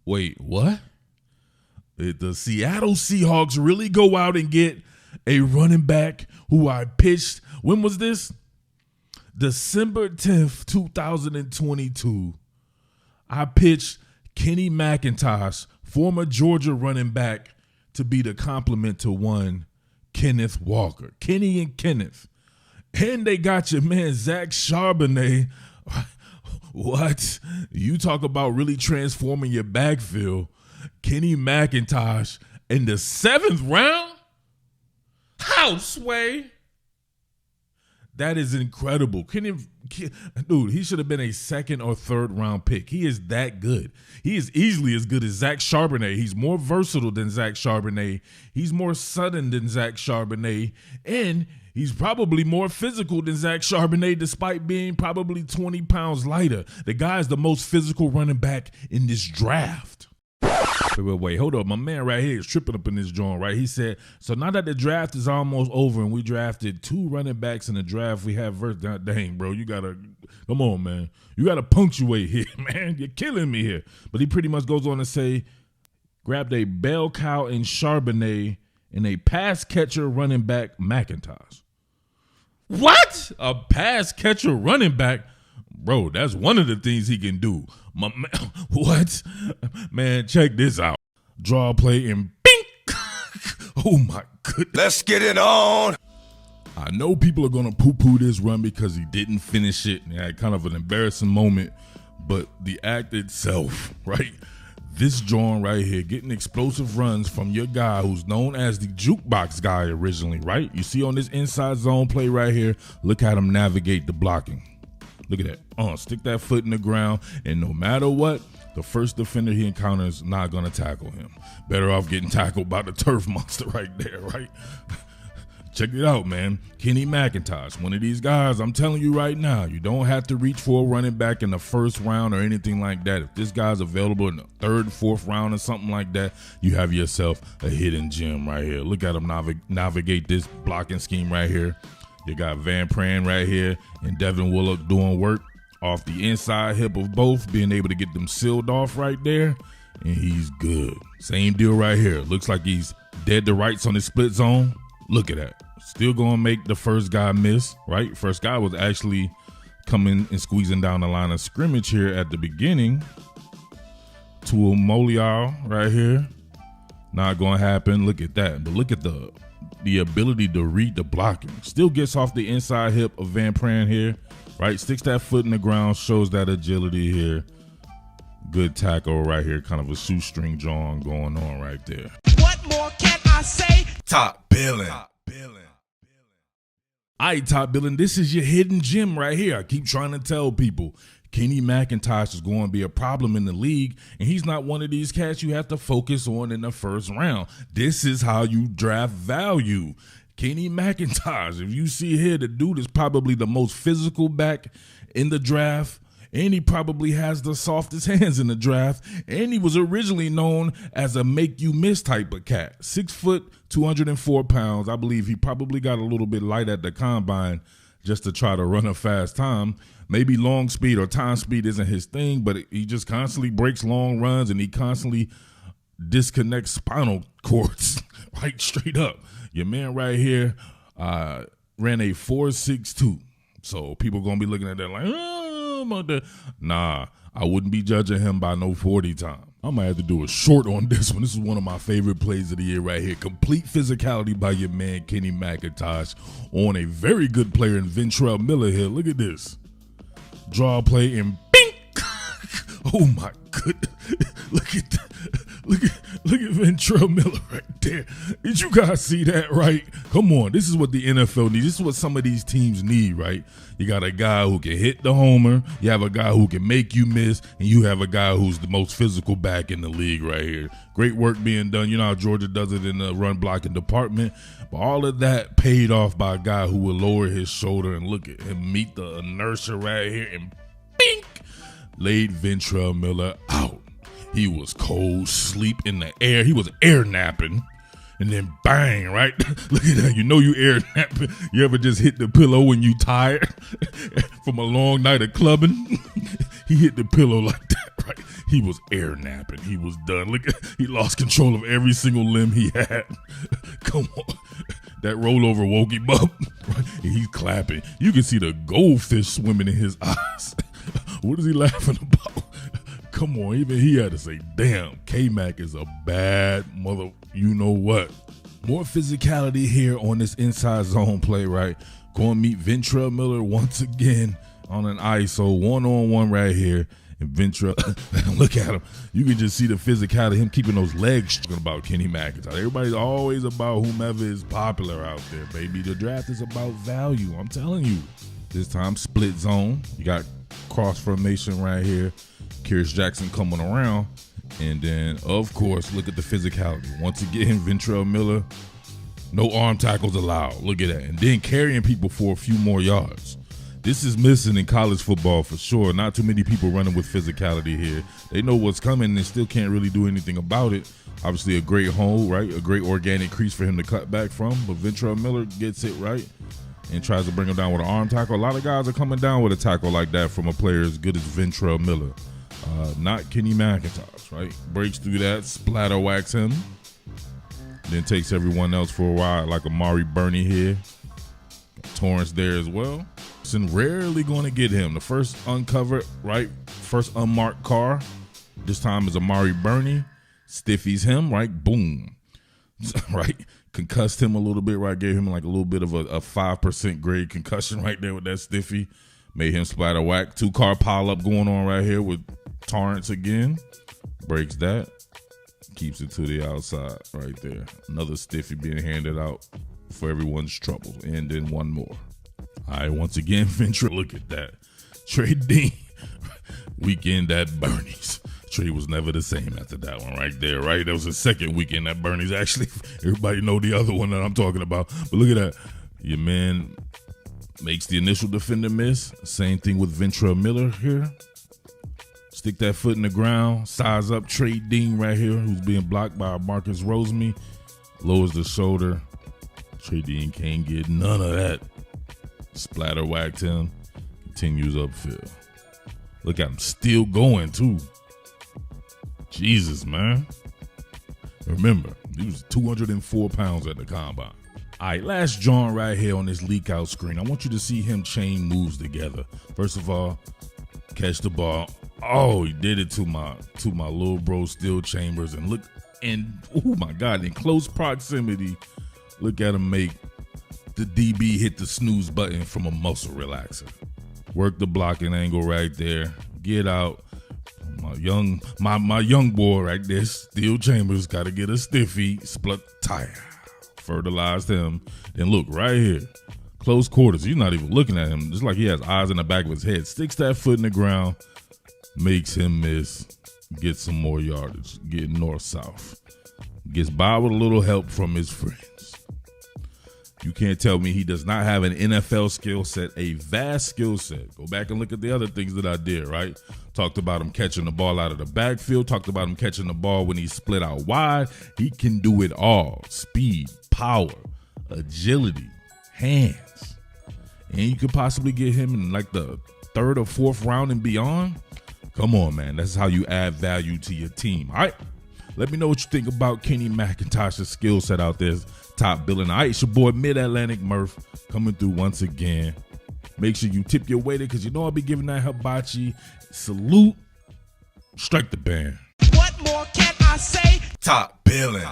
Wait, what? Did the Seattle Seahawks really go out and get a running back who I pitched? When was this? December 10th, 2022. I pitched Kenny McIntosh, former Georgia running back, to be the complement to one Kenneth Walker. Kenny and Kenneth. And they got your man Zach Charbonnet. What? You talk about really transforming your backfield. Kenny McIntosh in the 7th round? How, Sway? That is incredible. Dude, he should have been a 2nd or 3rd round pick. He is that good. He is easily as good as Zach Charbonnet. He's more versatile than Zach Charbonnet. He's more sudden than Zach Charbonnet. And he's probably more physical than Zach Charbonnet, despite being probably 20 pounds lighter. The guy is the most physical running back in this draft. Wait, hold up. My man right here is tripping up in this joint, right? He said, so now that the draft is almost over and we drafted 2 running backs in the draft, we have verse. Dang, bro, you gotta, come on, man. You gotta punctuate here, man. You're killing me here. But he pretty much goes on to say, grabbed a bell cow in Charbonnet and a pass catcher running back McIntosh. What? A pass catcher running back? Bro, that's one of the things he can do. What? Man, check this out. Draw a play and bink. Oh, my goodness. Let's get it on. I know people are going to poo-poo this run because he didn't finish it. He had kind of an embarrassing moment. But the act itself, right? This joint right here, getting explosive runs from your guy who's known as the jukebox guy originally, right? You see on this inside zone play right here, look how him navigate the blocking. Look at that. Stick that foot in the ground, and no matter what, the first defender he encounters not going to tackle him. Better off getting tackled by the turf monster right there, right? Check it out, man. Kenny McIntosh, one of these guys, I'm telling you right now, you don't have to reach for a running back in the 1st round or anything like that. If this guy's available in the 3rd, 4th round or something like that, you have yourself a hidden gem right here. Look at him navigate this blocking scheme right here. You got Van Pran right here and Devin Willock doing work off the inside hip of both, being able to get them sealed off right there, and he's good. Same deal right here. Looks like he's dead to rights on his split zone. Look at that. Still going to make the first guy miss, right? First guy was actually coming and squeezing down the line of scrimmage here at the beginning. To a Moliar right here. Not going to happen. Look at that. But look at the ability to read the blocking. Still gets off the inside hip of Van Pran here, right? Sticks that foot in the ground, shows that agility here. Good tackle right here, kind of a shoestring John going on right there. What more can I say? Top Billin. All right, Top Billin, this is your hidden gem right here. I keep trying to tell people. Kenny McIntosh is going to be a problem in the league, and he's not one of these cats you have to focus on in the 1st round. This is how you draft value. Kenny McIntosh, if you see here, the dude is probably the most physical back in the draft, and he probably has the softest hands in the draft, and he was originally known as a make-you-miss type of cat. 6 foot, 204 pounds. I believe he probably got a little bit light at the combine just to try to run a fast time. Maybe long speed or time speed isn't his thing, but he just constantly breaks long runs and he constantly disconnects spinal cords, right, straight up. Your man right here ran a 4.62. So people going to be looking at that like, nah, I wouldn't be judging him by no 40 time. I might have to do a short on this one. This is one of my favorite plays of the year right here. Complete physicality by your man, Kenny McIntosh, on a very good player in Ventrell Miller here. Look at this. Draw a play and bink. Oh my goodness. Look at that. Look at Ventrell Miller right there. Did you guys see that, right? Come on. This is what the NFL needs. This is what some of these teams need, right? You got a guy who can hit the homer. You have a guy who can make you miss. And you have a guy who's the most physical back in the league right here. Great work being done. You know how Georgia does it in the run blocking department. But all of that paid off by a guy who will lower his shoulder and look at him meet the inertia right here and bink. Laid Ventrell Miller out. He was cold, sleep in the air. He was air napping. And then bang, right? Look at that. You know you air napping. You ever just hit the pillow when you tired from a long night of clubbing? He hit the pillow like that, right? He was air napping. He was done. Look, he lost control of every single limb he had. Come on. That rollover woke him up. He's clapping. You can see the goldfish swimming in his eyes. What is he laughing about? Come on, even he had to say, damn, KMac is a bad mother, you know what. More physicality here on this inside zone play, right? Going to meet Ventrell Miller once again on an ISO, one-on-one right here. And Ventrell, look at him. You can just see the physicality, him keeping those legs talking about Kenny McIntyre. Everybody's always about whomever is popular out there, baby. The draft is about value, I'm telling you. This time, split zone. You got cross formation right here. Kyrus Jackson coming around. And then, of course, look at the physicality. Once again, Ventrell Miller, no arm tackles allowed. Look at that. And then carrying people for a few more yards. This is missing in college football for sure. Not too many people running with physicality here. They know what's coming and still can't really do anything about it. Obviously, a great hole, right? A great organic crease for him to cut back from. But Ventrell Miller gets it right and tries to bring him down with an arm tackle. A lot of guys are coming down with a tackle like that from a player as good as Ventrell Miller. Not Kenny McIntyre, right? Breaks through that, splatter whacks him. Then takes everyone else for a ride like Amari Burney here. Torrance there as well. Rarely going to get him. The first uncovered, right? First unmarked car. This time is Amari Burney. Stiffies him, right? Boom. Right? Concussed him a little bit, right? Gave him like a little bit of a 5% grade concussion right there with that stiffy. Made him splatter whack. 2-car pile up going on right here with Torrance again. Breaks that. Keeps it to the outside right there. Another stiffy being handed out for everyone's trouble. And then one more. All right, once again, Ventrell, look at that. Trey Dean, weekend at Bernie's. Trey was never the same after that one right there, right? That was the second weekend at Bernie's, actually. Everybody know the other one that I'm talking about. But look at that. Your man makes the initial defender miss. Same thing with Ventrell Miller here. Stick that foot in the ground. Size up Trey Dean right here, who's being blocked by Marcus Rosemey. Lowers the shoulder. Trey Dean can't get none of that. Splatter whacked him. Continues upfield. Look at him still going too. Jesus, man. Remember, he was 204 pounds at the combine. All right, last John right here on this leak out screen. I want you to see him chain moves together. First of all, catch the ball. Oh, he did it to my little bro Steel Chambers. And look, and oh my God, in close proximity, look at him make the DB hit the snooze button from a muscle relaxer. Work the blocking angle right there. Get out. My young boy right there, Steel Chambers, got to get a stiffy. Split tire. Fertilized him. Then look right here. Close quarters. You're not even looking at him. Just like he has eyes in the back of his head. Sticks that foot in the ground. Makes him miss. Gets some more yardage. Getting north-south. Gets by with a little help from his friends. You can't tell me he does not have an NFL skill set, a vast skill set. Go back and look at the other things that I did, right? Talked about him catching the ball out of the backfield. Talked about him catching the ball when he split out wide. He can do it all. Speed, power, agility, hands. And you could possibly get him in like the 3rd or 4th round and beyond. Come on, man. That's how you add value to your team. All right. Let me know what you think about Kenny McIntyre's skill set out there. Top Billin. All right, it's your boy Mid-Atlantic Murf coming through once again. Make sure you tip your waiter because you know I'll be giving that hibachi. Salute. Strike the band. What more can I say? Top Billin.